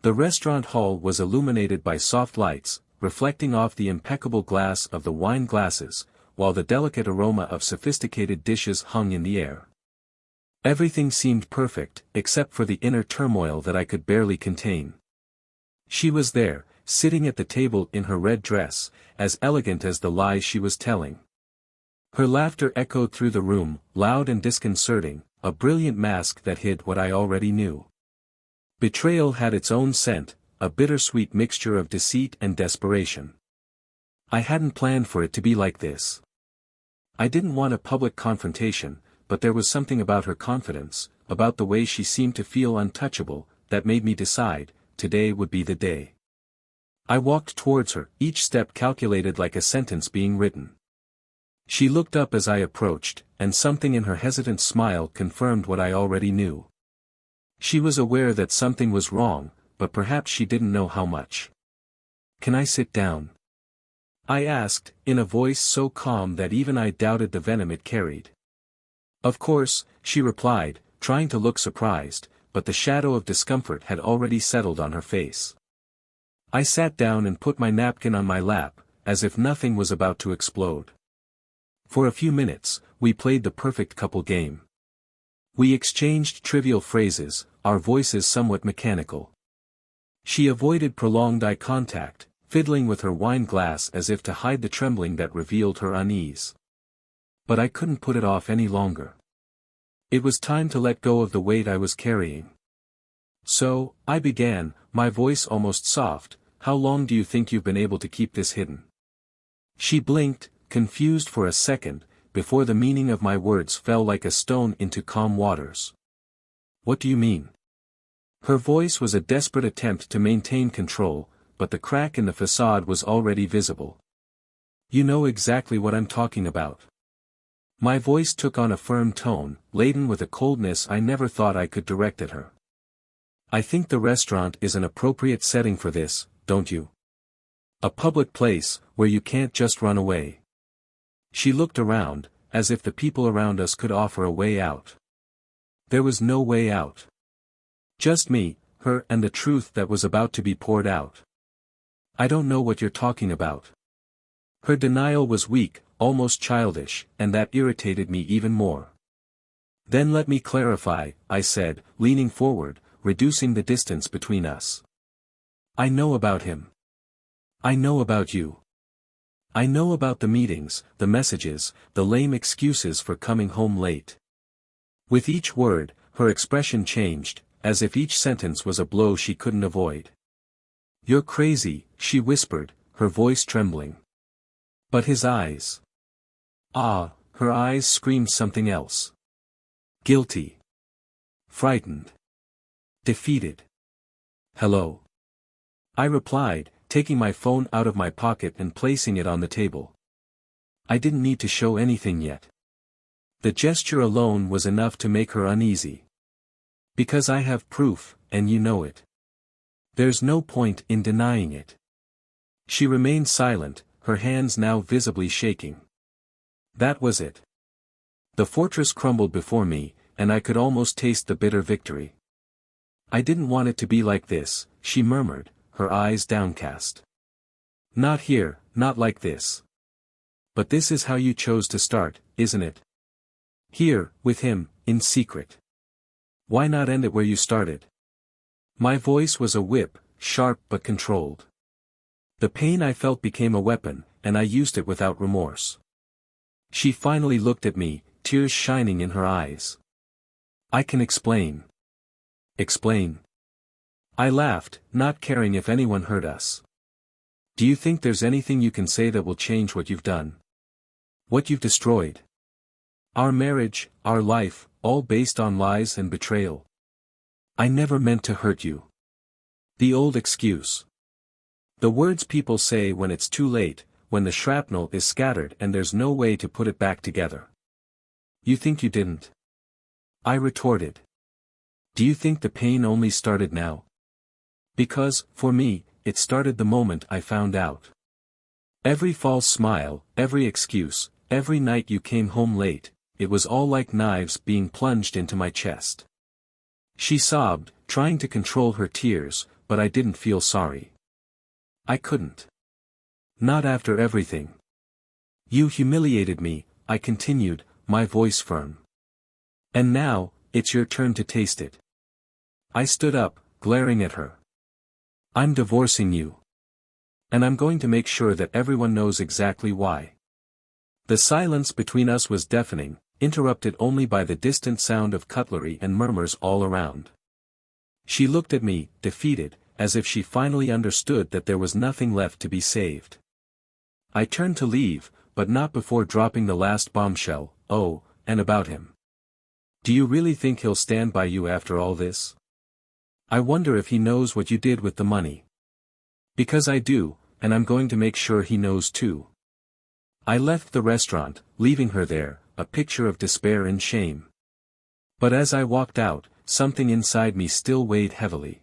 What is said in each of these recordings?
The restaurant hall was illuminated by soft lights, reflecting off the impeccable glass of the wine glasses, while the delicate aroma of sophisticated dishes hung in the air. Everything seemed perfect, except for the inner turmoil that I could barely contain. She was there, sitting at the table in her red dress, as elegant as the lies she was telling. Her laughter echoed through the room, loud and disconcerting, a brilliant mask that hid what I already knew. Betrayal had its own scent, a bittersweet mixture of deceit and desperation. I hadn't planned for it to be like this. I didn't want a public confrontation, but there was something about her confidence, about the way she seemed to feel untouchable, that made me decide, today would be the day. I walked towards her, each step calculated like a sentence being written. She looked up as I approached, and something in her hesitant smile confirmed what I already knew. She was aware that something was wrong, but perhaps she didn't know how much. "Can I sit down?" I asked, in a voice so calm that even I doubted the venom it carried. "Of course," she replied, trying to look surprised, but the shadow of discomfort had already settled on her face. I sat down and put my napkin on my lap, as if nothing was about to explode. For a few minutes, we played the perfect couple game. We exchanged trivial phrases, our voices somewhat mechanical. She avoided prolonged eye contact, fiddling with her wine glass as if to hide the trembling that revealed her unease. But I couldn't put it off any longer. It was time to let go of the weight I was carrying. "So," I began, my voice almost soft, "how long do you think you've been able to keep this hidden?" She blinked, confused for a second, before the meaning of my words fell like a stone into calm waters. "What do you mean?" Her voice was a desperate attempt to maintain control, but the crack in the facade was already visible. "You know exactly what I'm talking about." My voice took on a firm tone, laden with a coldness I never thought I could direct at her. "I think the restaurant is an appropriate setting for this, don't you? A public place, where you can't just run away." She looked around, as if the people around us could offer a way out. There was no way out. Just me, her, and the truth that was about to be poured out. "I don't know what you're talking about." Her denial was weak, almost childish, and that irritated me even more. "Then let me clarify," I said, leaning forward, reducing the distance between us. "I know about him. I know about you. I know about the meetings, the messages, the lame excuses for coming home late." With each word, her expression changed, as if each sentence was a blow she couldn't avoid. "You're crazy," she whispered, her voice trembling. But his eyes. Ah, her eyes screamed something else. Guilty. Frightened. Defeated. "Hello." I replied, taking my phone out of my pocket and placing it on the table. I didn't need to show anything yet. The gesture alone was enough to make her uneasy. "Because I have proof, and you know it. There's no point in denying it." She remained silent, her hands now visibly shaking. That was it. The fortress crumbled before me, and I could almost taste the bitter victory. "I didn't want it to be like this," she murmured, her eyes downcast. "Not here, not like this. But this is how you chose to start, isn't it? Here, with him, in secret. Why not end it where you started?" My voice was a whip, sharp but controlled. The pain I felt became a weapon, and I used it without remorse. She finally looked at me, tears shining in her eyes. "I can explain." "Explain." I laughed, not caring if anyone heard us. "Do you think there's anything you can say that will change what you've done? What you've destroyed? Our marriage, our life, all based on lies and betrayal. I never meant to hurt you." The old excuse. The words people say when it's too late, when the shrapnel is scattered and there's no way to put it back together. "You think you didn't?" I retorted. "Do you think the pain only started now? Because, for me, it started the moment I found out. Every false smile, every excuse, every night you came home late, it was all like knives being plunged into my chest." She sobbed, trying to control her tears, but I didn't feel sorry. I couldn't. Not after everything. You humiliated me, I continued, my voice firm. And now, it's your turn to taste it. I stood up, glaring at her. I'm divorcing you. And I'm going to make sure that everyone knows exactly why. The silence between us was deafening, interrupted only by the distant sound of cutlery and murmurs all around. She looked at me, defeated, as if she finally understood that there was nothing left to be saved. I turned to leave, but not before dropping the last bombshell. Oh, and about him. Do you really think he'll stand by you after all this? I wonder if he knows what you did with the money. Because I do, and I'm going to make sure he knows too. I left the restaurant, leaving her there, a picture of despair and shame. But as I walked out, something inside me still weighed heavily.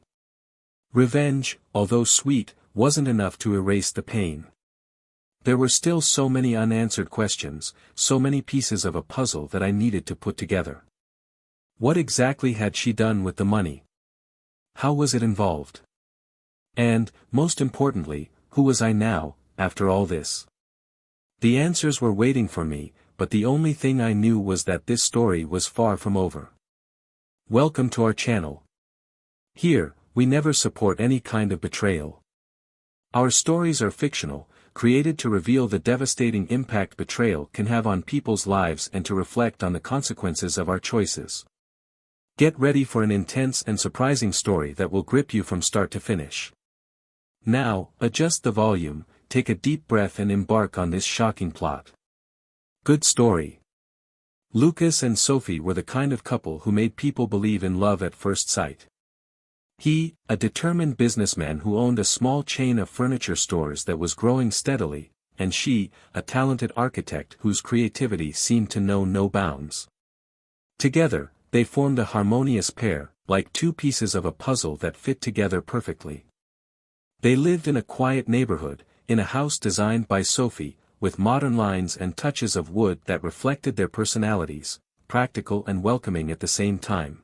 Revenge, although sweet, wasn't enough to erase the pain. There were still so many unanswered questions, so many pieces of a puzzle that I needed to put together. What exactly had she done with the money? How was it involved? And, most importantly, who was I now, after all this? The answers were waiting for me, but the only thing I knew was that this story was far from over. Welcome to our channel. Here, we never support any kind of betrayal. Our stories are fictional, created to reveal the devastating impact betrayal can have on people's lives and to reflect on the consequences of our choices. Get ready for an intense and surprising story that will grip you from start to finish. Now, adjust the volume, take a deep breath and embark on this shocking plot. Good story. Lucas and Sophie were the kind of couple who made people believe in love at first sight. He, a determined businessman who owned a small chain of furniture stores that was growing steadily, and she, a talented architect whose creativity seemed to know no bounds. Together, they formed a harmonious pair, like two pieces of a puzzle that fit together perfectly. They lived in a quiet neighborhood, in a house designed by Sophie, with modern lines and touches of wood that reflected their personalities, practical and welcoming at the same time.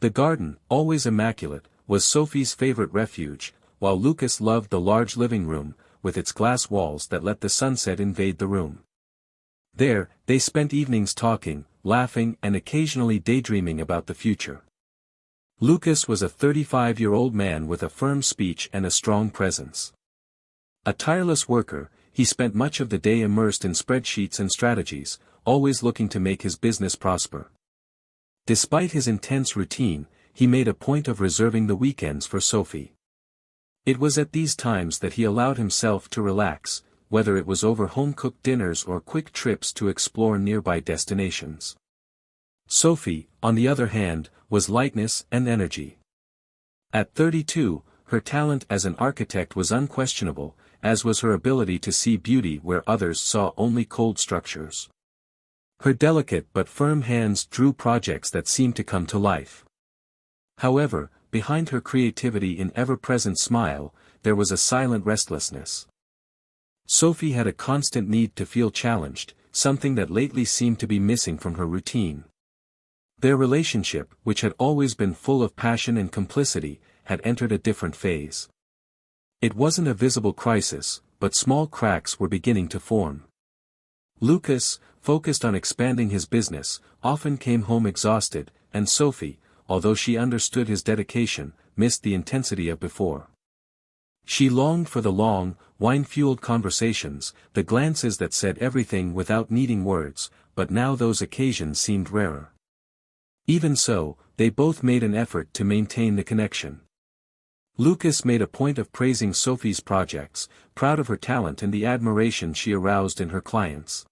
The garden, always immaculate, was Sophie's favorite refuge, while Lucas loved the large living room, with its glass walls that let the sunset invade the room. There, they spent evenings talking, laughing and occasionally daydreaming about the future. Lucas was a 35-year-old man with a firm speech and a strong presence. A tireless worker, he spent much of the day immersed in spreadsheets and strategies, always looking to make his business prosper. Despite his intense routine, he made a point of reserving the weekends for Sophie. It was at these times that he allowed himself to relax, whether it was over home-cooked dinners or quick trips to explore nearby destinations. Sophie, on the other hand, was lightness and energy. At 32, her talent as an architect was unquestionable, as was her ability to see beauty where others saw only cold structures. Her delicate but firm hands drew projects that seemed to come to life. However, behind her creativity and ever-present smile, there was a silent restlessness. Sophie had a constant need to feel challenged, something that lately seemed to be missing from her routine. Their relationship, which had always been full of passion and complicity, had entered a different phase. It wasn't a visible crisis, but small cracks were beginning to form. Lucas, focused on expanding his business, often came home exhausted, and Sophie, although she understood his dedication, missed the intensity of before. She longed for the long, wine-fueled conversations, the glances that said everything without needing words, but now those occasions seemed rarer. Even so, they both made an effort to maintain the connection. Lucas made a point of praising Sophie's projects, proud of her talent and the admiration she aroused in her clients.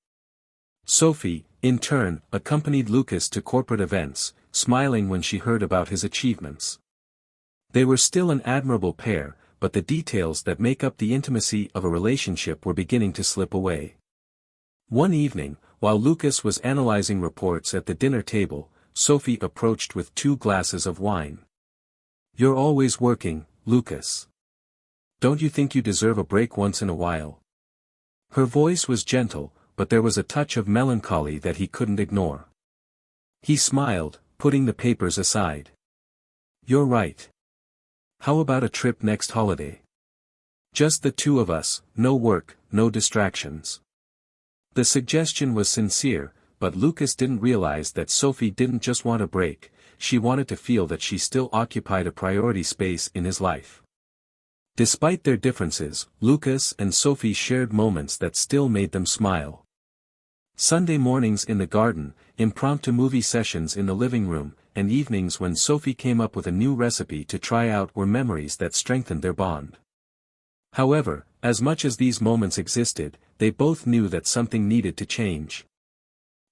Sophie, in turn, accompanied Lucas to corporate events, smiling when she heard about his achievements. They were still an admirable pair, but the details that make up the intimacy of a relationship were beginning to slip away. One evening, while Lucas was analyzing reports at the dinner table, Sophie approached with 2 glasses of wine. "You're always working, Lucas. Don't you think you deserve a break once in a while?" Her voice was gentle, but there was a touch of melancholy that he couldn't ignore. He smiled, putting the papers aside. "You're right. How about a trip next holiday? Just the two of us, no work, no distractions. The suggestion was sincere, but Lucas didn't realize that Sophie didn't just want a break, she wanted to feel that she still occupied a priority space in his life. Despite their differences, Lucas and Sophie shared moments that still made them smile. Sunday mornings in the garden, impromptu movie sessions in the living room, and evenings when Sophie came up with a new recipe to try out were memories that strengthened their bond. However, as much as these moments existed, they both knew that something needed to change.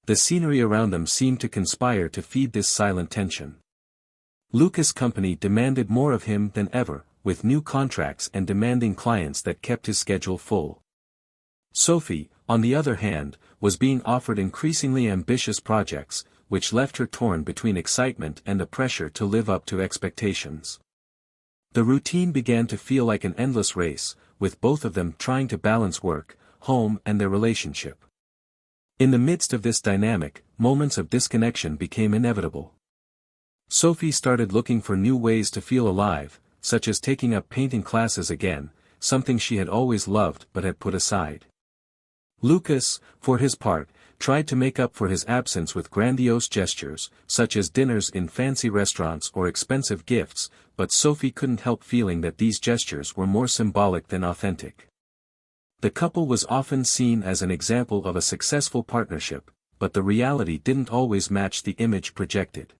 The scenery around them seemed to conspire to feed this silent tension. Lucas' company demanded more of him than ever, with new contracts and demanding clients that kept his schedule full. Sophie, on the other hand, was being offered increasingly ambitious projects, which left her torn between excitement and the pressure to live up to expectations. The routine began to feel like an endless race, with both of them trying to balance work, home and their relationship. In the midst of this dynamic, moments of disconnection became inevitable. Sophie started looking for new ways to feel alive, such as taking up painting classes again, something she had always loved but had put aside. Lucas, for his part, tried to make up for his absence with grandiose gestures, such as dinners in fancy restaurants or expensive gifts, but Sophie couldn't help feeling that these gestures were more symbolic than authentic. The couple was often seen as an example of a successful partnership, but the reality didn't always match the image projected.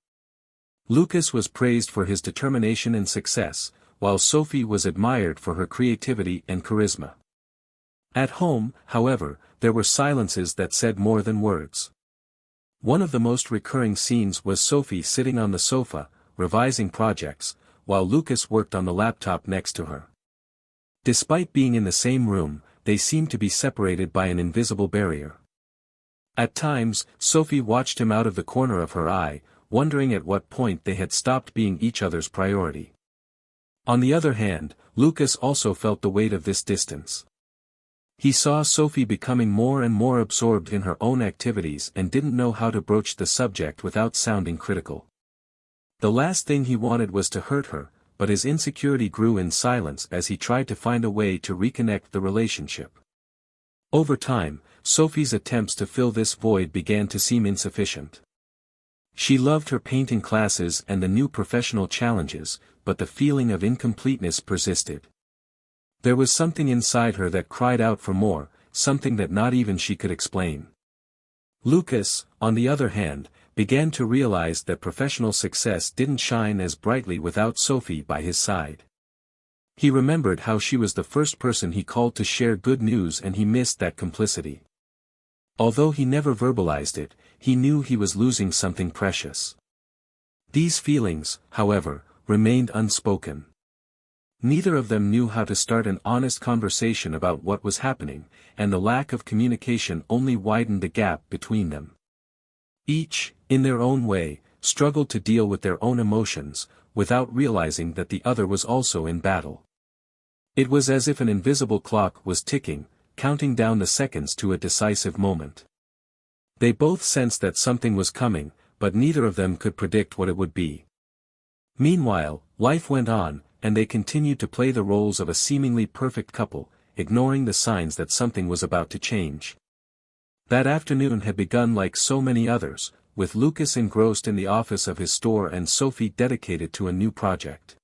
Lucas was praised for his determination and success, while Sophie was admired for her creativity and charisma. At home, however, there were silences that said more than words. One of the most recurring scenes was Sophie sitting on the sofa, revising projects, while Lucas worked on the laptop next to her. Despite being in the same room, they seemed to be separated by an invisible barrier. At times, Sophie watched him out of the corner of her eye, wondering at what point they had stopped being each other's priority. On the other hand, Lucas also felt the weight of this distance. He saw Sophie becoming more and more absorbed in her own activities and didn't know how to broach the subject without sounding critical. The last thing he wanted was to hurt her, but his insecurity grew in silence as he tried to find a way to reconnect the relationship. Over time, Sophie's attempts to fill this void began to seem insufficient. She loved her painting classes and the new professional challenges, but the feeling of incompleteness persisted. There was something inside her that cried out for more, something that not even she could explain. Lucas, on the other hand, began to realize that professional success didn't shine as brightly without Sophie by his side. He remembered how she was the first person he called to share good news and he missed that complicity. Although he never verbalized it, he knew he was losing something precious. These feelings, however, remained unspoken. Neither of them knew how to start an honest conversation about what was happening, and the lack of communication only widened the gap between them. Each, in their own way, struggled to deal with their own emotions, without realizing that the other was also in battle. It was as if an invisible clock was ticking, counting down the seconds to a decisive moment. They both sensed that something was coming, but neither of them could predict what it would be. Meanwhile, life went on, and they continued to play the roles of a seemingly perfect couple, ignoring the signs that something was about to change. That afternoon had begun like so many others, with Lucas engrossed in the office of his store and Sophie dedicated to a new project.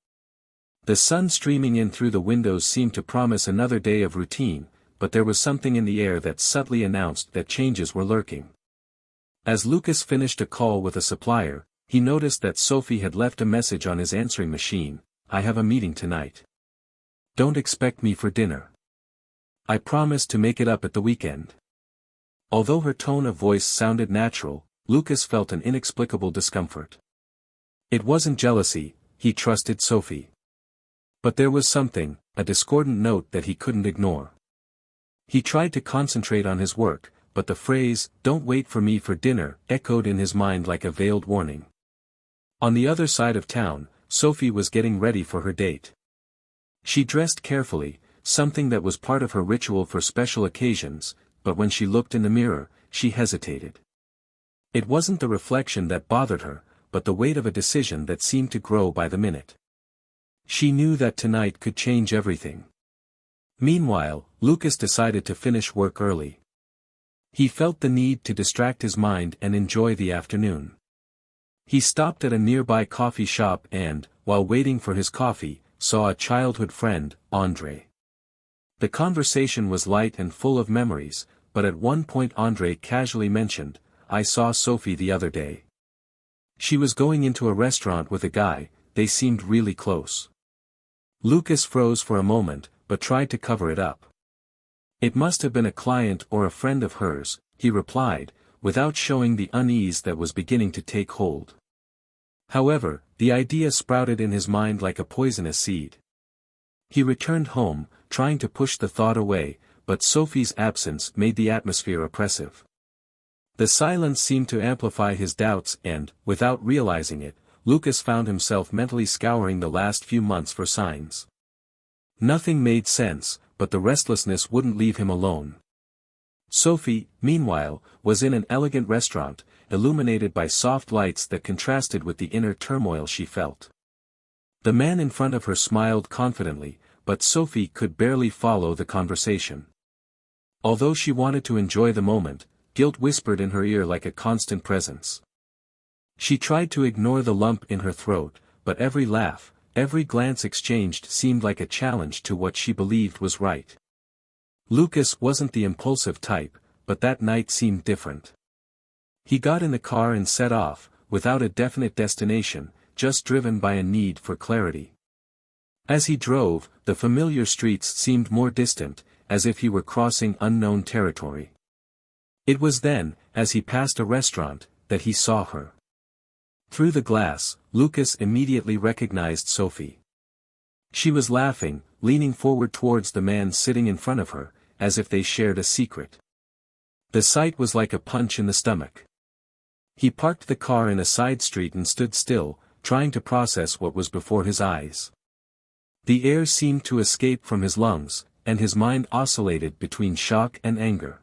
The sun streaming in through the windows seemed to promise another day of routine, but there was something in the air that subtly announced that changes were lurking. As Lucas finished a call with a supplier, he noticed that Sophie had left a message on his answering machine: "I have a meeting tonight. Don't expect me for dinner. I promise to make it up at the weekend." Although her tone of voice sounded natural, Lucas felt an inexplicable discomfort. It wasn't jealousy, he trusted Sophie. But there was something, a discordant note that he couldn't ignore. He tried to concentrate on his work, but the phrase, "Don't wait for me for dinner," echoed in his mind like a veiled warning. On the other side of town, Sophie was getting ready for her date. She dressed carefully, something that was part of her ritual for special occasions, but when she looked in the mirror, she hesitated. It wasn't the reflection that bothered her, but the weight of a decision that seemed to grow by the minute. She knew that tonight could change everything. Meanwhile, Lucas decided to finish work early. He felt the need to distract his mind and enjoy the afternoon. He stopped at a nearby coffee shop and, while waiting for his coffee, saw a childhood friend, Andre. The conversation was light and full of memories, but at one point Andre casually mentioned, "I saw Sophie the other day. She was going into a restaurant with a guy, they seemed really close." Lucas froze for a moment, but tried to cover it up. "It must have been a client or a friend of hers," he replied, without showing the unease that was beginning to take hold. However, the idea sprouted in his mind like a poisonous seed. He returned home, trying to push the thought away, but Sophie's absence made the atmosphere oppressive. The silence seemed to amplify his doubts and, without realizing it, Lucas found himself mentally scouring the last few months for signs. Nothing made sense, but the restlessness wouldn't leave him alone. Sophie, meanwhile, was in an elegant restaurant, illuminated by soft lights that contrasted with the inner turmoil she felt. The man in front of her smiled confidently, but Sophie could barely follow the conversation. Although she wanted to enjoy the moment, guilt whispered in her ear like a constant presence. She tried to ignore the lump in her throat, but every laugh, every glance exchanged seemed like a challenge to what she believed was right. Lucas wasn't the impulsive type, but that night seemed different. He got in the car and set off, without a definite destination, just driven by a need for clarity. As he drove, the familiar streets seemed more distant, as if he were crossing unknown territory. It was then, as he passed a restaurant, that he saw her. Through the glass, Lucas immediately recognized Sophie. She was laughing, leaning forward towards the man sitting in front of her, as if they shared a secret. The sight was like a punch in the stomach. He parked the car in a side street and stood still, trying to process what was before his eyes. The air seemed to escape from his lungs, and his mind oscillated between shock and anger.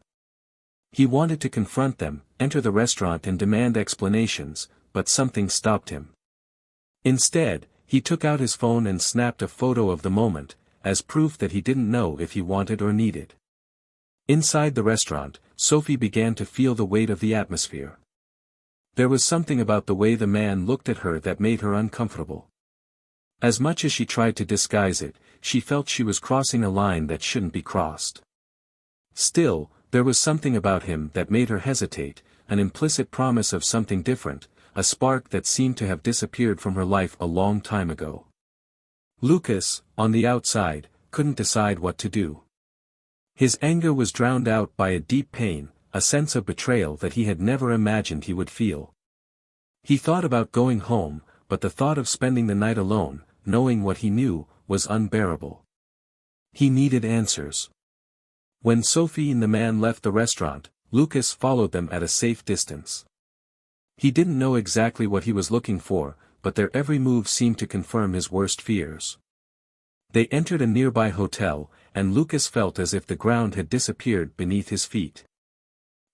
He wanted to confront them, enter the restaurant and demand explanations, but something stopped him. Instead, he took out his phone and snapped a photo of the moment, as proof that he didn't know if he wanted or needed. Inside the restaurant, Sophie began to feel the weight of the atmosphere. There was something about the way the man looked at her that made her uncomfortable. As much as she tried to disguise it, she felt she was crossing a line that shouldn't be crossed. Still, there was something about him that made her hesitate, an implicit promise of something different, a spark that seemed to have disappeared from her life a long time ago. Lucas, on the outside, couldn't decide what to do. His anger was drowned out by a deep pain, a sense of betrayal that he had never imagined he would feel. He thought about going home, but the thought of spending the night alone, knowing what he knew, was unbearable. He needed answers. When Sophie and the man left the restaurant, Lucas followed them at a safe distance. He didn't know exactly what he was looking for, but their every move seemed to confirm his worst fears. They entered a nearby hotel, and Lucas felt as if the ground had disappeared beneath his feet.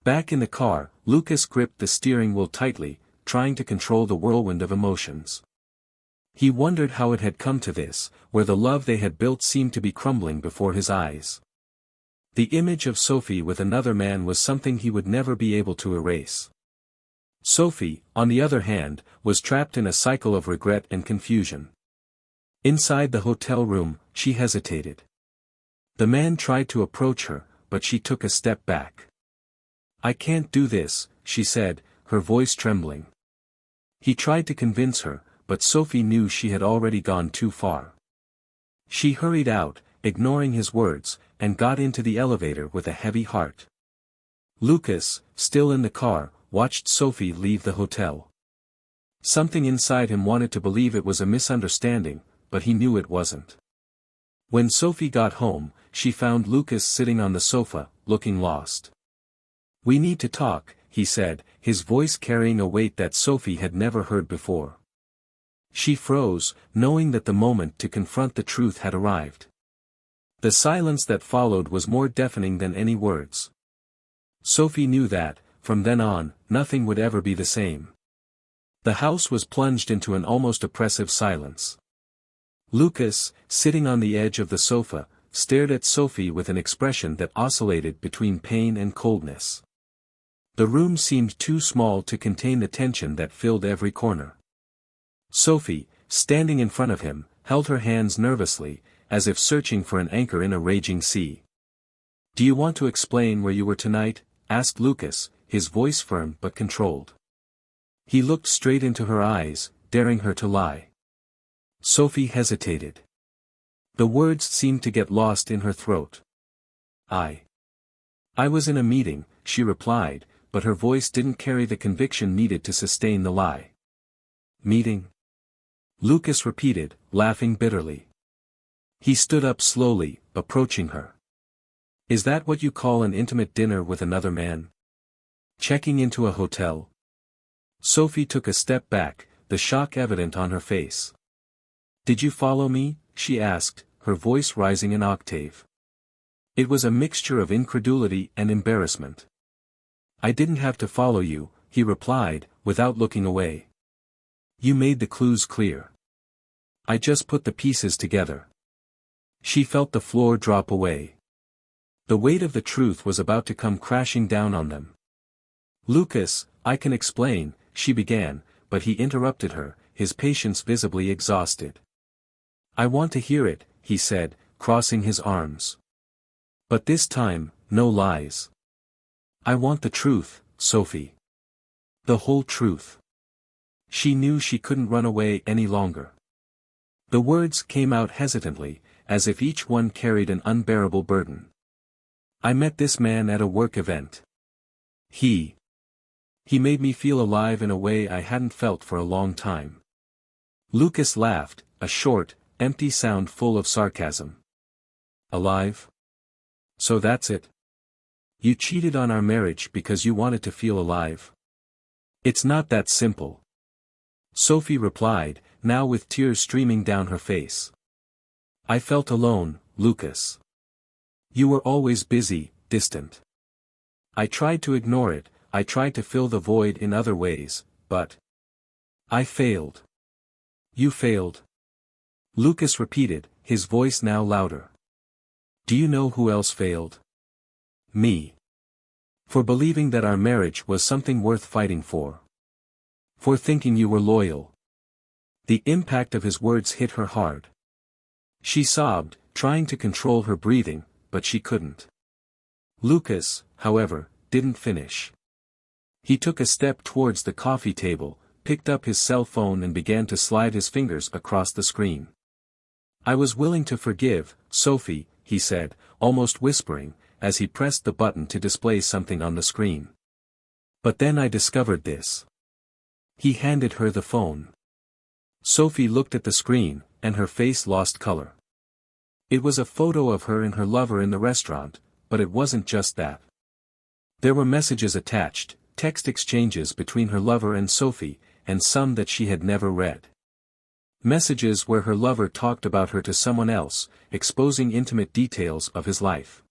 Back in the car, Lucas gripped the steering wheel tightly, trying to control the whirlwind of emotions. He wondered how it had come to this, where the love they had built seemed to be crumbling before his eyes. The image of Sophie with another man was something he would never be able to erase. Sophie, on the other hand, was trapped in a cycle of regret and confusion. Inside the hotel room, she hesitated. The man tried to approach her, but she took a step back. "I can't do this," she said, her voice trembling. He tried to convince her, but Sophie knew she had already gone too far. She hurried out, ignoring his words, and got into the elevator with a heavy heart. Lucas, still in the car, watched Sophie leave the hotel. Something inside him wanted to believe it was a misunderstanding, but he knew it wasn't. When Sophie got home, she found Lucas sitting on the sofa, looking lost. "We need to talk," he said, his voice carrying a weight that Sophie had never heard before. She froze, knowing that the moment to confront the truth had arrived. The silence that followed was more deafening than any words. Sophie knew that, from then on, nothing would ever be the same. The house was plunged into an almost oppressive silence. Lucas, sitting on the edge of the sofa, stared at Sophie with an expression that oscillated between pain and coldness. The room seemed too small to contain the tension that filled every corner. Sophie, standing in front of him, held her hands nervously, as if searching for an anchor in a raging sea. "Do you want to explain where you were tonight?" asked Lucas, his voice firm but controlled. He looked straight into her eyes, daring her to lie. Sophie hesitated. The words seemed to get lost in her throat. I was in a meeting," she replied, but her voice didn't carry the conviction needed to sustain the lie. "Meeting?" Lucas repeated, laughing bitterly. He stood up slowly, approaching her. "Is that what you call an intimate dinner with another man? Checking into a hotel?" Sophie took a step back, the shock evident on her face. "Did you follow me?" she asked, her voice rising an octave. It was a mixture of incredulity and embarrassment. "I didn't have to follow you," he replied, without looking away. "You made the clues clear. I just put the pieces together." She felt the floor drop away. The weight of the truth was about to come crashing down on them. "Lucas, I can explain," she began, but he interrupted her, his patience visibly exhausted. "I want to hear it," he said, crossing his arms. "But this time, no lies. I want the truth, Sophie. The whole truth." She knew she couldn't run away any longer. The words came out hesitantly, as if each one carried an unbearable burden. "I met this man at a work event. He made me feel alive in a way I hadn't felt for a long time." Lucas laughed, a short, empty sound full of sarcasm. "Alive? So that's it? You cheated on our marriage because you wanted to feel alive? It's not that simple." Sophie replied, now with tears streaming down her face. "I felt alone, Lucas. You were always busy, distant. I tried to ignore it, I tried to fill the void in other ways, but I failed." "You failed?" Lucas repeated, his voice now louder. "Do you know who else failed? Me. For believing that our marriage was something worth fighting for. For thinking you were loyal." The impact of his words hit her hard. She sobbed, trying to control her breathing, but she couldn't. Lucas, however, didn't finish. He took a step towards the coffee table, picked up his cell phone and began to slide his fingers across the screen. "I was willing to forgive, Sophie," he said, almost whispering, as he pressed the button to display something on the screen. "But then I discovered this." He handed her the phone. Sophie looked at the screen, and her face lost color. It was a photo of her and her lover in the restaurant, but it wasn't just that. There were messages attached, text exchanges between her lover and Sophie, and some that she had never read. Messages where her lover talked about her to someone else, exposing intimate details of his life.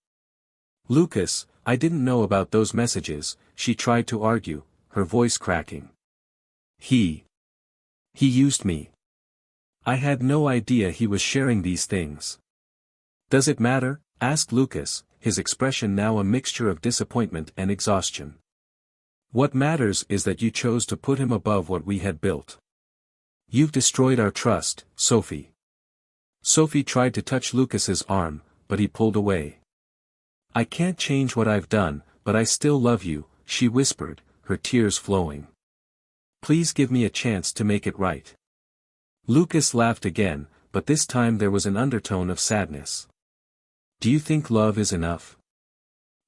"Lucas, I didn't know about those messages," she tried to argue, her voice cracking. He used me. I had no idea he was sharing these things." "Does it matter?" asked Lucas, his expression now a mixture of disappointment and exhaustion. "What matters is that you chose to put him above what we had built. You've destroyed our trust, Sophie." Sophie tried to touch Lucas's arm, but he pulled away. "I can't change what I've done, but I still love you," she whispered, her tears flowing. "Please give me a chance to make it right." Lucas laughed again, but this time there was an undertone of sadness. "Do you think love is enough?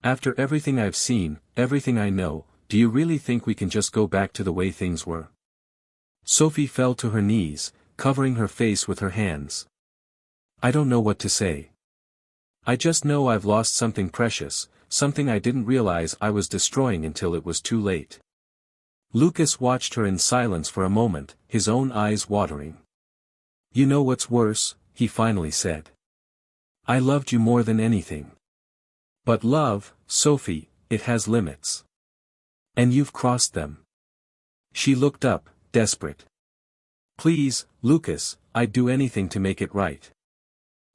After everything I've seen, everything I know, do you really think we can just go back to the way things were?" Sophie fell to her knees, covering her face with her hands. "I don't know what to say. I just know I've lost something precious, something I didn't realize I was destroying until it was too late." Lucas watched her in silence for a moment, his own eyes watering. "You know what's worse," he finally said. "I loved you more than anything. But love, Sophie, it has limits. And you've crossed them." She looked up, desperate. "Please, Lucas, I'd do anything to make it right.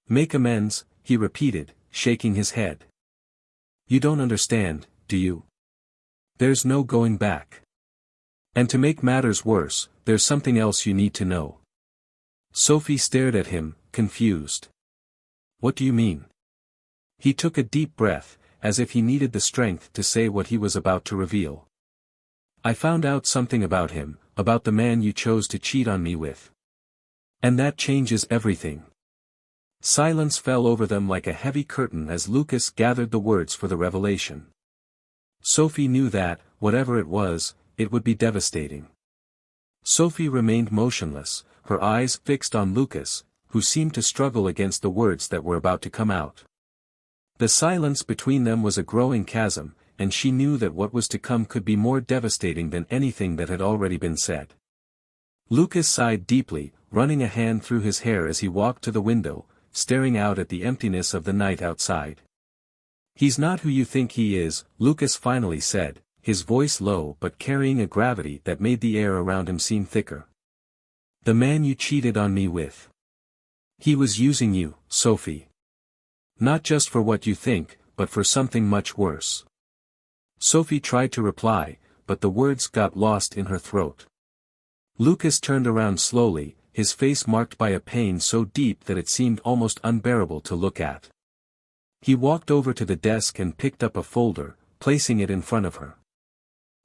Make amends, he repeated, shaking his head. You don't understand, do you? There's no going back. And to make matters worse, there's something else you need to know. Sophie stared at him, confused. What do you mean? He took a deep breath, as if he needed the strength to say what he was about to reveal. I found out something about him, about the man you chose to cheat on me with. And that changes everything. Silence fell over them like a heavy curtain as Lucas gathered the words for the revelation. Sophie knew that, whatever it was, it would be devastating. Sophie remained motionless, her eyes fixed on Lucas, who seemed to struggle against the words that were about to come out. The silence between them was a growing chasm, and she knew that what was to come could be more devastating than anything that had already been said. Lucas sighed deeply, running a hand through his hair as he walked to the window, staring out at the emptiness of the night outside. He's not who you think he is, Lucas finally said, his voice low but carrying a gravity that made the air around him seem thicker. The man you cheated on me with. He was using you, Sophie. Not just for what you think, but for something much worse. Sophie tried to reply, but the words got lost in her throat. Lucas turned around slowly, his face marked by a pain so deep that it seemed almost unbearable to look at. He walked over to the desk and picked up a folder, placing it in front of her.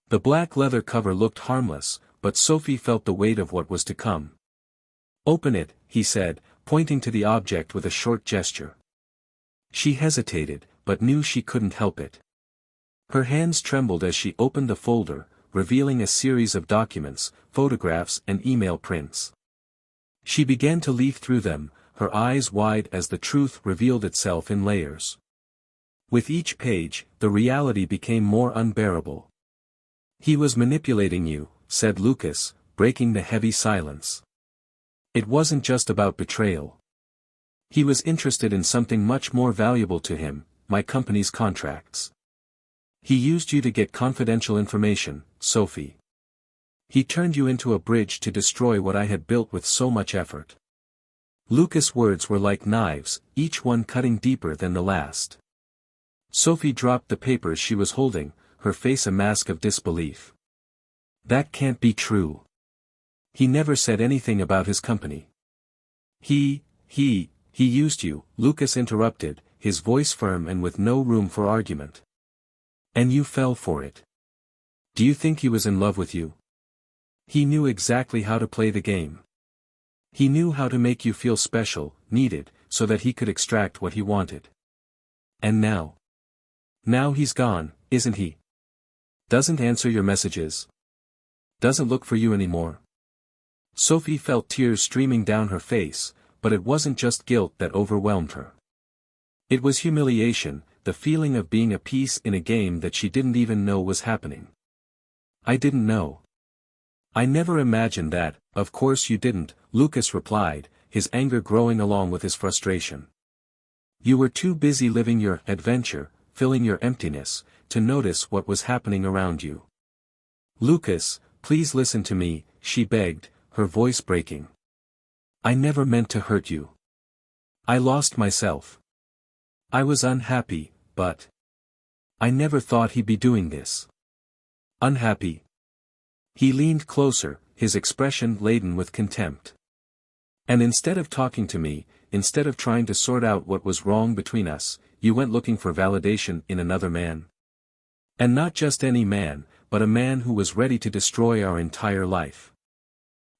The black leather cover looked harmless, but Sophie felt the weight of what was to come. Open it, he said, pointing to the object with a short gesture. She hesitated, but knew she couldn't help it. Her hands trembled as she opened the folder, revealing a series of documents, photographs and email prints. She began to leaf through them, her eyes wide as the truth revealed itself in layers. With each page, the reality became more unbearable. He was manipulating you, said Lucas, breaking the heavy silence. It wasn't just about betrayal. He was interested in something much more valuable to him, my company's contracts. He used you to get confidential information, Sophie. He turned you into a bridge to destroy what I had built with so much effort. Lucas' words were like knives, each one cutting deeper than the last. Sophie dropped the papers she was holding, her face a mask of disbelief. That can't be true. He never said anything about his company. He used you, Lucas interrupted, his voice firm and with no room for argument. And you fell for it. Do you think he was in love with you? He knew exactly how to play the game. He knew how to make you feel special, needed, so that he could extract what he wanted. And now? Now he's gone, isn't he? Doesn't answer your messages. Doesn't look for you anymore. Sophie felt tears streaming down her face, but it wasn't just guilt that overwhelmed her. It was humiliation, the feeling of being a piece in a game that she didn't even know was happening. I didn't know. I never imagined that, of course you didn't, Lucas replied, his anger growing along with his frustration. You were too busy living your adventure, filling your emptiness, to notice what was happening around you. Lucas, please listen to me, she begged, her voice breaking. I never meant to hurt you. I lost myself. I was unhappy, but I never thought he'd be doing this. Unhappy? He leaned closer, his expression laden with contempt. And instead of talking to me, instead of trying to sort out what was wrong between us, you went looking for validation in another man. And not just any man, but a man who was ready to destroy our entire life.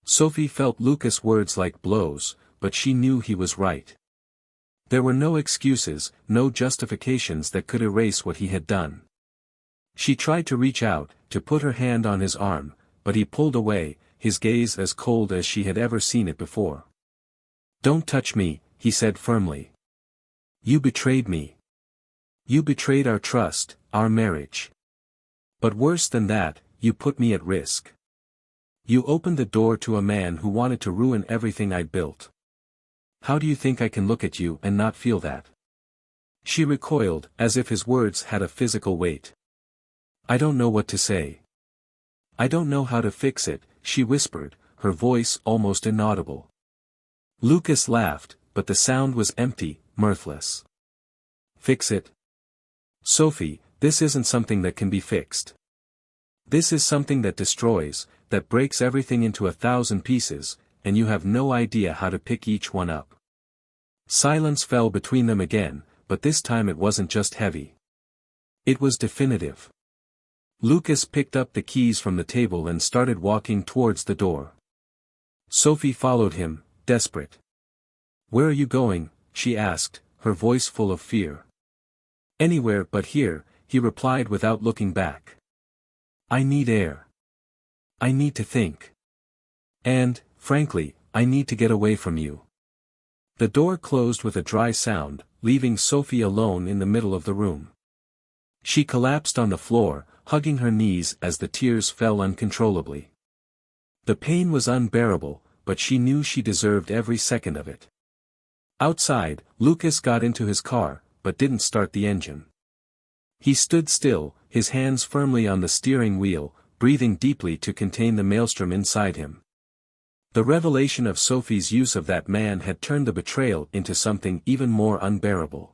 Sophie felt Lucas' words like blows, but she knew he was right. There were no excuses, no justifications that could erase what he had done. She tried to reach out, to put her hand on his arm, but he pulled away, his gaze as cold as she had ever seen it before. Don't touch me, he said firmly. You betrayed me. You betrayed our trust, our marriage. But worse than that, you put me at risk. You opened the door to a man who wanted to ruin everything I'd built. How do you think I can look at you and not feel that? She recoiled, as if his words had a physical weight. I don't know what to say. I don't know how to fix it, she whispered, her voice almost inaudible. Lucas laughed, but the sound was empty, mirthless. Fix it? Sophie, this isn't something that can be fixed. This is something that destroys, that breaks everything into 1,000 pieces, and you have no idea how to pick each one up. Silence fell between them again, but this time it wasn't just heavy. It was definitive. Lucas picked up the keys from the table and started walking towards the door. Sophie followed him, desperate. "Where are you going?" she asked, her voice full of fear. "Anywhere but here," he replied without looking back. "I need air. I need to think. And, frankly, I need to get away from you." The door closed with a dry sound, leaving Sophie alone in the middle of the room. She collapsed on the floor, hugging her knees as the tears fell uncontrollably. The pain was unbearable, but she knew she deserved every second of it. Outside, Lucas got into his car, but didn't start the engine. He stood still, his hands firmly on the steering wheel, breathing deeply to contain the maelstrom inside him. The revelation of Sophie's use of that man had turned the betrayal into something even more unbearable.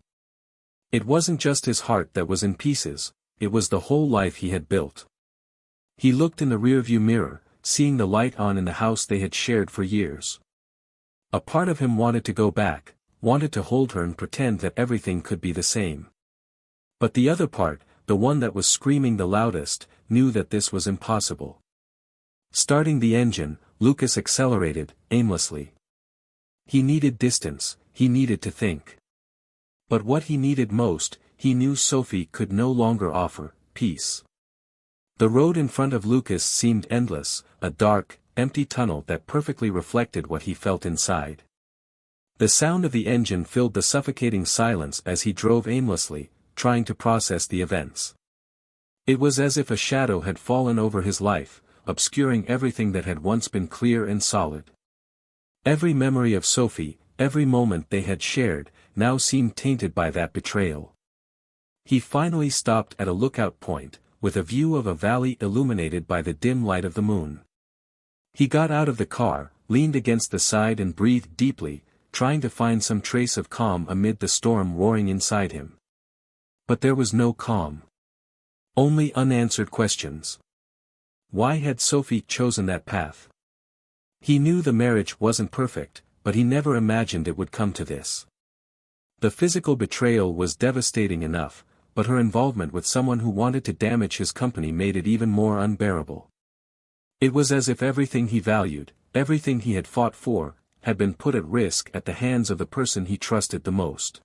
It wasn't just his heart that was in pieces, it was the whole life he had built. He looked in the rearview mirror, seeing the light on in the house they had shared for years. A part of him wanted to go back, wanted to hold her and pretend that everything could be the same. But the other part, the one that was screaming the loudest, knew that this was impossible. Starting the engine, Lucas accelerated, aimlessly. He needed distance, he needed to think. But what he needed most, he knew Sophie could no longer offer: peace. The road in front of Lucas seemed endless, a dark, empty tunnel that perfectly reflected what he felt inside. The sound of the engine filled the suffocating silence as he drove aimlessly, trying to process the events. It was as if a shadow had fallen over his life, obscuring everything that had once been clear and solid. Every memory of Sophie, every moment they had shared, now seemed tainted by that betrayal. He finally stopped at a lookout point, with a view of a valley illuminated by the dim light of the moon. He got out of the car, leaned against the side and breathed deeply, trying to find some trace of calm amid the storm roaring inside him. But there was no calm. Only unanswered questions. Why had Sophie chosen that path? He knew the marriage wasn't perfect, but he never imagined it would come to this. The physical betrayal was devastating enough, but her involvement with someone who wanted to damage his company made it even more unbearable. It was as if everything he valued, everything he had fought for, had been put at risk at the hands of the person he trusted the most.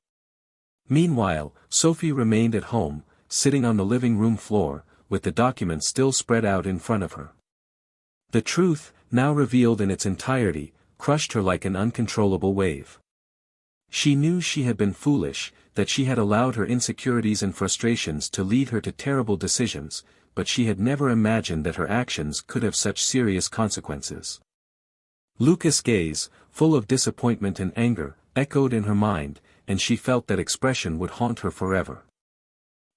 Meanwhile, Sophie remained at home, sitting on the living room floor, with the documents still spread out in front of her. The truth, now revealed in its entirety, crushed her like an uncontrollable wave. She knew she had been foolish, that she had allowed her insecurities and frustrations to lead her to terrible decisions, but she had never imagined that her actions could have such serious consequences. Lucas' gaze, full of disappointment and anger, echoed in her mind, and she felt that expression would haunt her forever.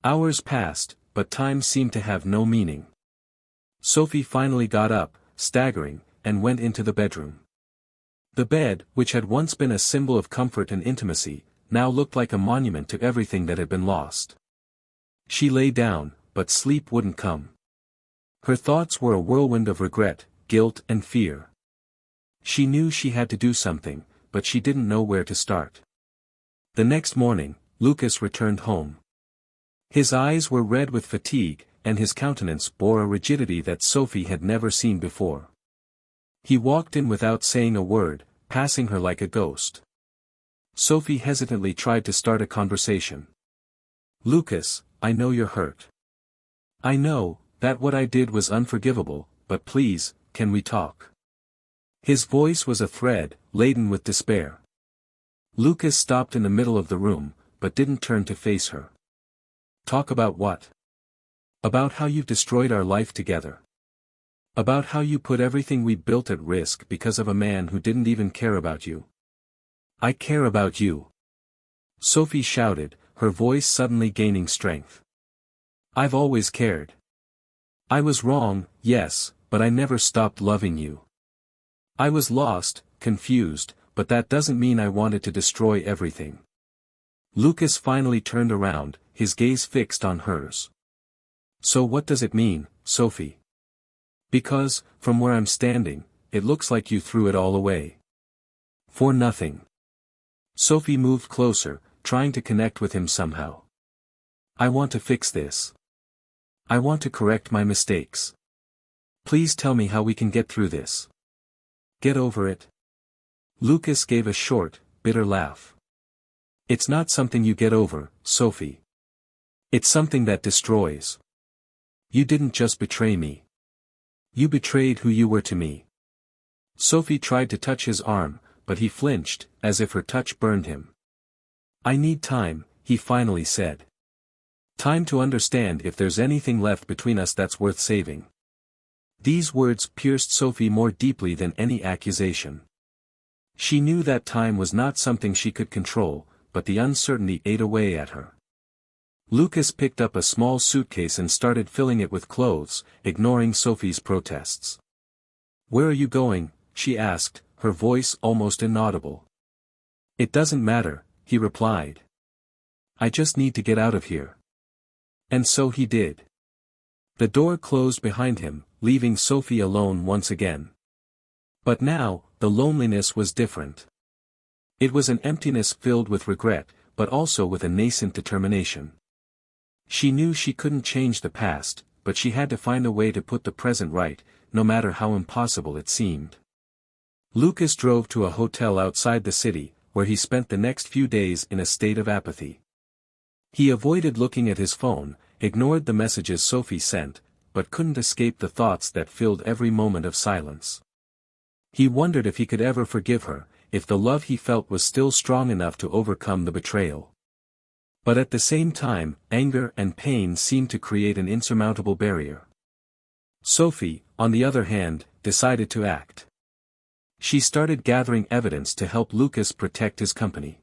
Hours passed, but time seemed to have no meaning. Sophie finally got up, staggering, and went into the bedroom. The bed, which had once been a symbol of comfort and intimacy, now looked like a monument to everything that had been lost. She lay down, but sleep wouldn't come. Her thoughts were a whirlwind of regret, guilt and fear. She knew she had to do something, but she didn't know where to start. The next morning, Lucas returned home. His eyes were red with fatigue, and his countenance bore a rigidity that Sophie had never seen before. He walked in without saying a word, passing her like a ghost. Sophie hesitantly tried to start a conversation. "Lucas, I know you're hurt. I know that what I did was unforgivable, but please, can we talk?" His voice was a thread, laden with despair. Lucas stopped in the middle of the room, but didn't turn to face her. "Talk about what?" "About how you've destroyed our life together. About how you put everything we built at risk because of a man who didn't even care about you." "I care about you," Sophie shouted, her voice suddenly gaining strength. "I've always cared. I was wrong, yes, but I never stopped loving you. I was lost, confused, but that doesn't mean I wanted to destroy everything. Lucas finally turned around, his gaze fixed on hers. So what does it mean, Sophie? Because, from where I'm standing, it looks like you threw it all away. For nothing. Sophie moved closer, trying to connect with him somehow. I want to fix this. I want to correct my mistakes. Please tell me how we can get through this. Get over it. Lucas gave a short, bitter laugh. It's not something you get over, Sophie. It's something that destroys. You didn't just betray me. You betrayed who you were to me. Sophie tried to touch his arm, but he flinched, as if her touch burned him. I need time, he finally said. Time to understand if there's anything left between us that's worth saving. These words pierced Sophie more deeply than any accusation. She knew that time was not something she could control, but the uncertainty ate away at her. Lucas picked up a small suitcase and started filling it with clothes, ignoring Sophie's protests. Where are you going? She asked, her voice almost inaudible. It doesn't matter, he replied. I just need to get out of here. And so he did. The door closed behind him, leaving Sophie alone once again. But now, the loneliness was different. It was an emptiness filled with regret, but also with a nascent determination. She knew she couldn't change the past, but she had to find a way to put the present right, no matter how impossible it seemed. Lucas drove to a hotel outside the city, where he spent the next few days in a state of apathy. He avoided looking at his phone, ignored the messages Sophie sent, but couldn't escape the thoughts that filled every moment of silence. He wondered if he could ever forgive her, if the love he felt was still strong enough to overcome the betrayal. But at the same time, anger and pain seemed to create an insurmountable barrier. Sophie, on the other hand, decided to act. She started gathering evidence to help Lucas protect his company.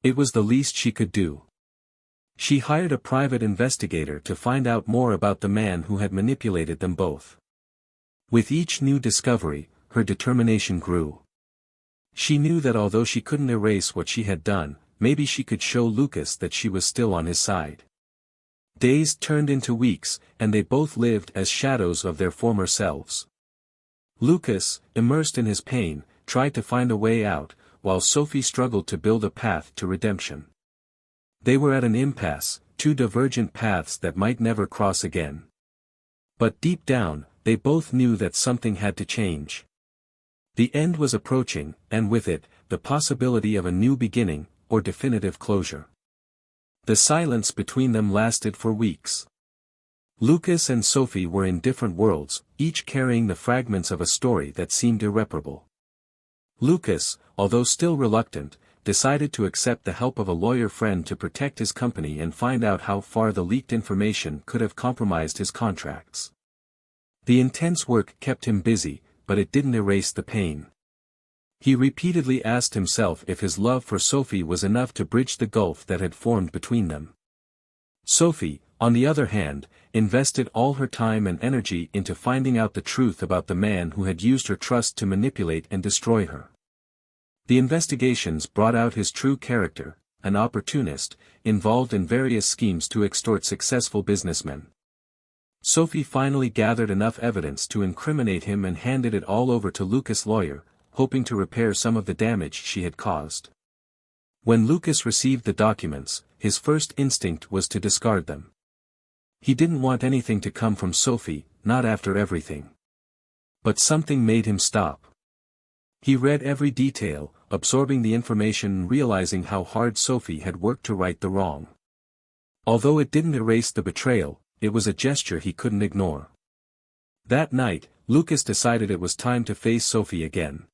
It was the least she could do. She hired a private investigator to find out more about the man who had manipulated them both. With each new discovery, her determination grew. She knew that although she couldn't erase what she had done, maybe she could show Lucas that she was still on his side. Days turned into weeks, and they both lived as shadows of their former selves. Lucas, immersed in his pain, tried to find a way out, while Sophie struggled to build a path to redemption. They were at an impasse, two divergent paths that might never cross again. But deep down, they both knew that something had to change. The end was approaching, and with it, the possibility of a new beginning, or definitive closure. The silence between them lasted for weeks. Lucas and Sophie were in different worlds, each carrying the fragments of a story that seemed irreparable. Lucas, although still reluctant, decided to accept the help of a lawyer friend to protect his company and find out how far the leaked information could have compromised his contracts. The intense work kept him busy, but it didn't erase the pain. He repeatedly asked himself if his love for Sophie was enough to bridge the gulf that had formed between them. Sophie, on the other hand, invested all her time and energy into finding out the truth about the man who had used her trust to manipulate and destroy her. The investigations brought out his true character, an opportunist, involved in various schemes to extort successful businessmen. Sophie finally gathered enough evidence to incriminate him and handed it all over to Lucas' lawyer, hoping to repair some of the damage she had caused. When Lucas received the documents, his first instinct was to discard them. He didn't want anything to come from Sophie, not after everything. But something made him stop. He read every detail, absorbing the information and realizing how hard Sophie had worked to right the wrong. Although it didn't erase the betrayal, it was a gesture he couldn't ignore. That night, Lucas decided it was time to face Sophie again.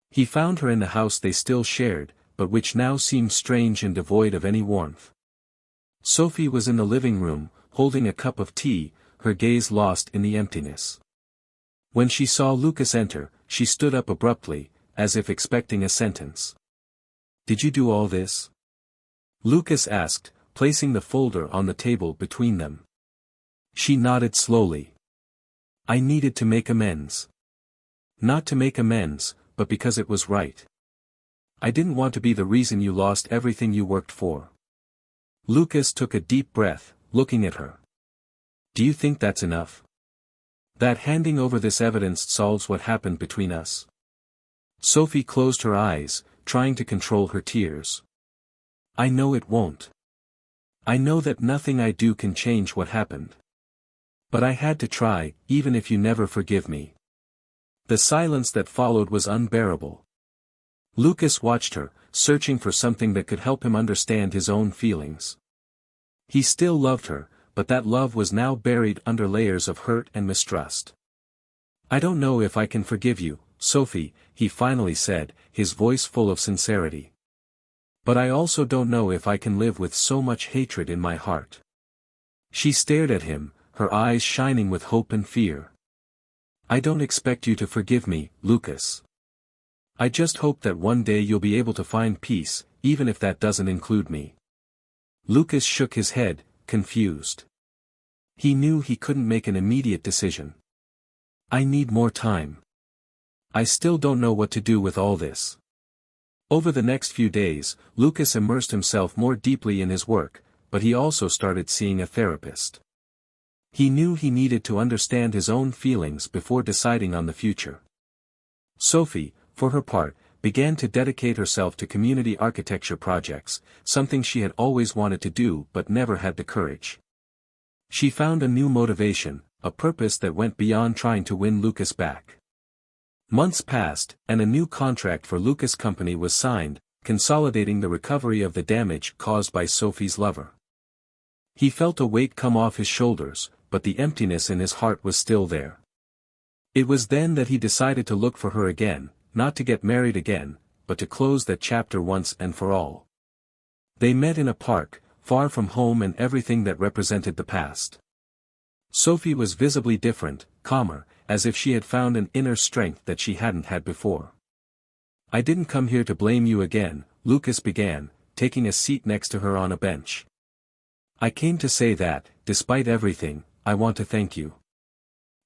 He found her in the house they still shared, but which now seemed strange and devoid of any warmth. Sophie was in the living room, holding a cup of tea, her gaze lost in the emptiness. When she saw Lucas enter, she stood up abruptly, as if expecting a sentence. "Did you do all this?" Lucas asked, placing the folder on the table between them. She nodded slowly. "I needed to make amends. Not to make amends, but because it was right." I didn't want to be the reason you lost everything you worked for. Lucas took a deep breath, looking at her. Do you think that's enough? That handing over this evidence solves what happened between us? Sophie closed her eyes, trying to control her tears. I know it won't. I know that nothing I do can change what happened. But I had to try, even if you never forgive me. The silence that followed was unbearable. Lucas watched her, searching for something that could help him understand his own feelings. He still loved her, but that love was now buried under layers of hurt and mistrust. I don't know if I can forgive you, Sophie, he finally said, his voice full of sincerity. But I also don't know if I can live with so much hatred in my heart. She stared at him, her eyes shining with hope and fear. I don't expect you to forgive me, Lucas. I just hope that one day you'll be able to find peace, even if that doesn't include me. Lucas shook his head, confused. He knew he couldn't make an immediate decision. I need more time. I still don't know what to do with all this. Over the next few days, Lucas immersed himself more deeply in his work, but he also started seeing a therapist. He knew he needed to understand his own feelings before deciding on the future. Sophie, for her part, began to dedicate herself to community architecture projects, something she had always wanted to do but never had the courage. She found a new motivation, a purpose that went beyond trying to win Lucas back. Months passed, and a new contract for Lucas' company was signed, consolidating the recovery of the damage caused by Sophie's lover. He felt a weight come off his shoulders, but the emptiness in his heart was still there. It was then that he decided to look for her again, not to get married again, but to close that chapter once and for all. They met in a park, far from home and everything that represented the past. Sophie was visibly different, calmer, as if she had found an inner strength that she hadn't had before. I didn't come here to blame you again, Lucas began, taking a seat next to her on a bench. I came to say that, despite everything, I want to thank you.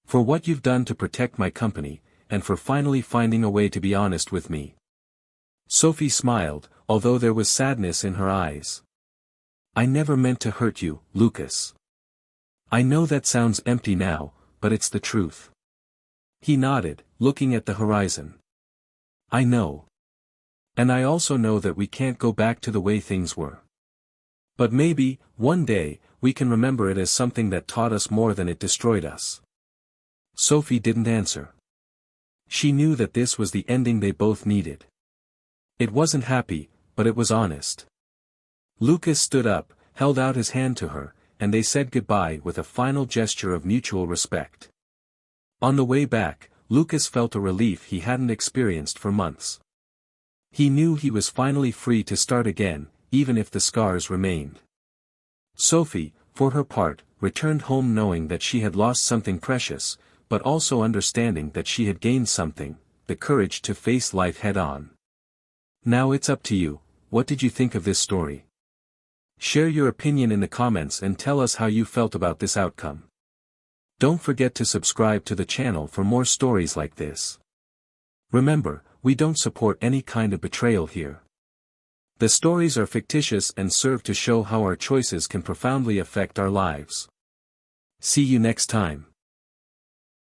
For what you've done to protect my company, and for finally finding a way to be honest with me. Sophie smiled, although there was sadness in her eyes. I never meant to hurt you, Lucas. I know that sounds empty now, but it's the truth. He nodded, looking at the horizon. I know. And I also know that we can't go back to the way things were. But maybe, one day, we can remember it as something that taught us more than it destroyed us. Sophie didn't answer. She knew that this was the ending they both needed. It wasn't happy, but it was honest. Lucas stood up, held out his hand to her, and they said goodbye with a final gesture of mutual respect. On the way back, Lucas felt a relief he hadn't experienced for months. He knew he was finally free to start again, even if the scars remained. Sophie, for her part, returned home knowing that she had lost something precious, but also understanding that she had gained something, the courage to face life head-on. Now it's up to you, what did you think of this story? Share your opinion in the comments and tell us how you felt about this outcome. Don't forget to subscribe to the channel for more stories like this. Remember, we don't support any kind of betrayal here. The stories are fictitious and serve to show how our choices can profoundly affect our lives. See you next time.